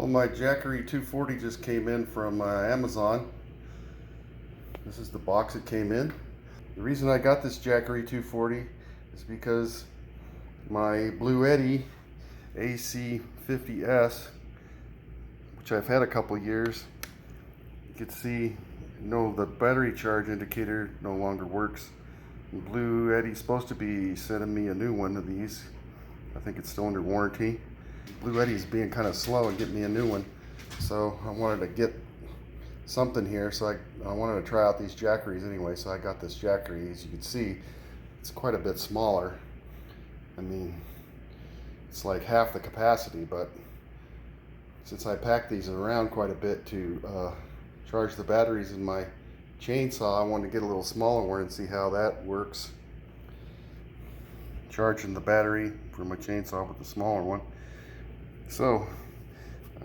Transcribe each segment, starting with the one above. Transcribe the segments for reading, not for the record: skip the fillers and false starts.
Well, my Jackery 240 just came in from Amazon. This is the box it came in. The reason I got this Jackery 240 is because my Bluetti AC50S, which I've had a couple years, you can see, the battery charge indicator no longer works. Bluetti's supposed to be sending me a new one of these. I think it's still under warranty. Bluetti's being kind of slow and getting me a new one, so I wanted to get something here. So I wanted to try out these Jackeries anyway, so I got this Jackery. As you can see, it's quite a bit smaller. I mean, it's like half the capacity, but since I pack these around quite a bit to charge the batteries in my chainsaw, I wanted to get a little smaller one and see how that works, charging the battery for my chainsaw with the smaller one. So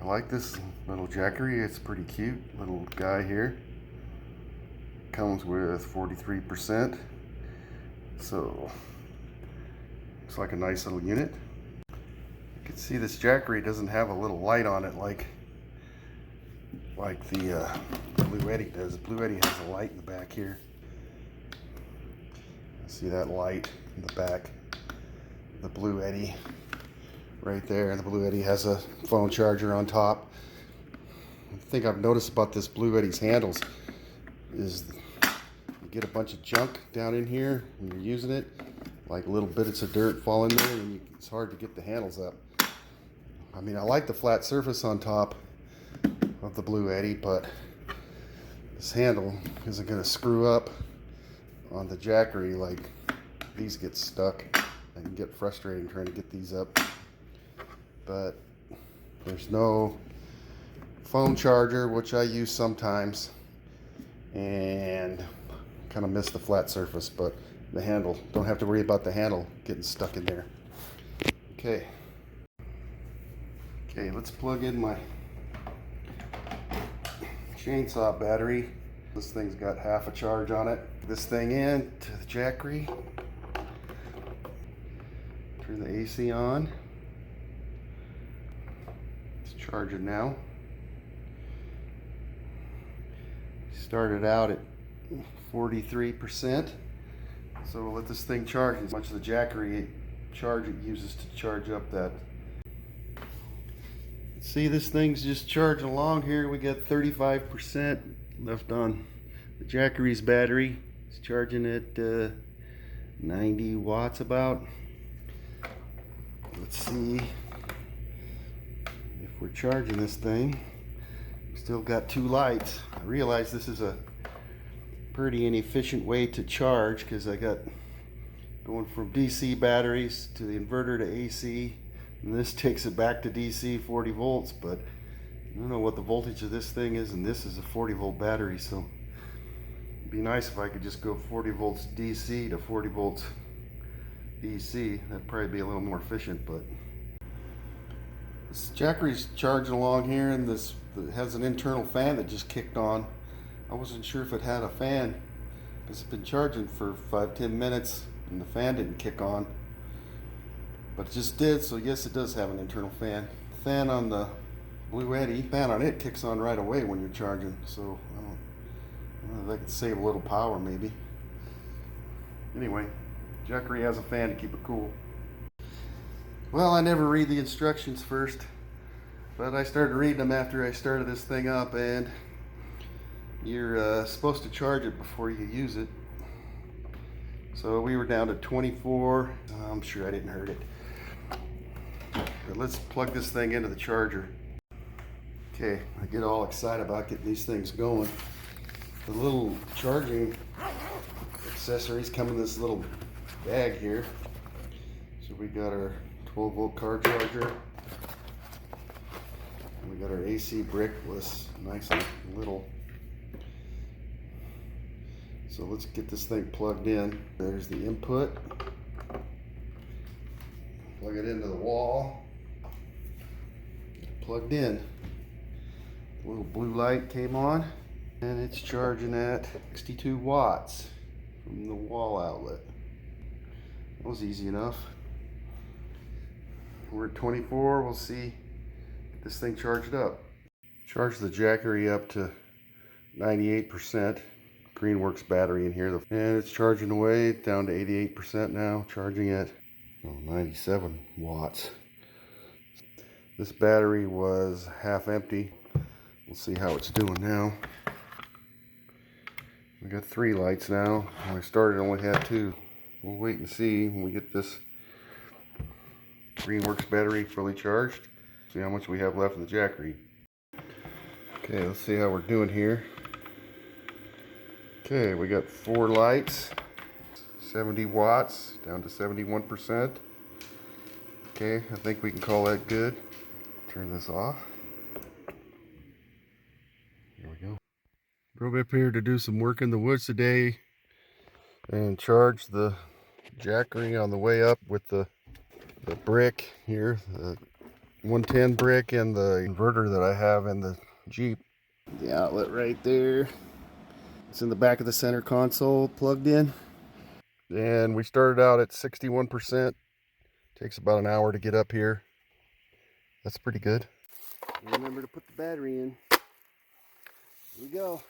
I like this little Jackery. It's pretty cute little guy here. Comes with 43%, so looks like a nice little unit. You can see this Jackery doesn't have a little light on it like the Bluetti does. Bluetti has a light in the back here. See that light in the back? The Bluetti right there, and the Bluetti has a phone charger on top. The thing I've noticed about this Bluetti's handles is you get a bunch of junk down in here when you're using it, like little bits of dirt fall in there, and it's hard to get the handles up. I mean, I like the flat surface on top of the Bluetti, but this handle isn't going to screw up on the Jackery like these get stuck. I can get frustrating trying to get these up. But there's no phone charger, which I use sometimes, and kind of miss the flat surface, but the handle, don't have to worry about the handle getting stuck in there. Okay, let's plug in my chainsaw battery. This thing's got half a charge on it. This thing in to the Jackery. Turn the AC on. It's charging now. Started out at 43%. So we'll let this thing charge as much as the Jackery charge it uses to charge up that. See, this thing's just charging along here. We got 35% left on the Jackery's battery. It's charging at 90 watts about. Let's see if we're charging this thing. We still got 2 lights. I realize this is a pretty inefficient way to charge because I got going from DC batteries to the inverter to AC, and this takes it back to DC 40 volts, but I don't know what the voltage of this thing is, and this is a 40 volt battery, so it'd be nice if I could just go 40 volts DC to 40 volts DC. That'd probably be a little more efficient. But this Jackery's charging along here, and this has an internal fan that just kicked on. I wasn't sure if it had a fan because it's been charging for 5-10 minutes and the fan didn't kick on, but it just did. So yes, it does have an internal fan. The fan on the Bluetti, fan on it kicks on right away when you're charging, so I don't know if I could save a little power maybe. Anyway, Jackery has a fan to keep it cool. Well, I never read the instructions first, but I started reading them after I started this thing up, and you're supposed to charge it before you use it. So we were down to 24. I'm sure I didn't hurt it. But let's plug this thing into the charger. Okay, I get all excited about getting these things going. The little charging accessories come in this little bag here. So we got our 12 volt car charger. And we got our AC brick was nice and little. So let's get this thing plugged in. There's the input. Plug it into the wall. Plugged in. The little blue light came on, and it's charging at 62 watts from the wall outlet. That was easy enough. We're at 24. We'll see this thing charged up. Charge the Jackery up to 98%. Greenworks battery in here. And it's charging away down to 88% now. Charging at 97 watts. This battery was half empty. We'll see how it's doing now. We got 3 lights now. When I started, I only had 2. We'll wait and see when we get this Greenworks battery fully charged. See how much we have left in the Jackery. Okay, let's see how we're doing here. Okay, we got 4 lights, 70 watts, down to 71%. Okay, I think we can call that good. Turn this off. Here we go. Drove up here to do some work in the woods today and charge the Jackery on the way up with the brick here, the 110 brick and the inverter that I have in the Jeep. The outlet right there. It's in the back of the center console plugged in. And we started out at 61%. Takes about an hour to get up here. That's pretty good. Remember to put the battery in. Here we go.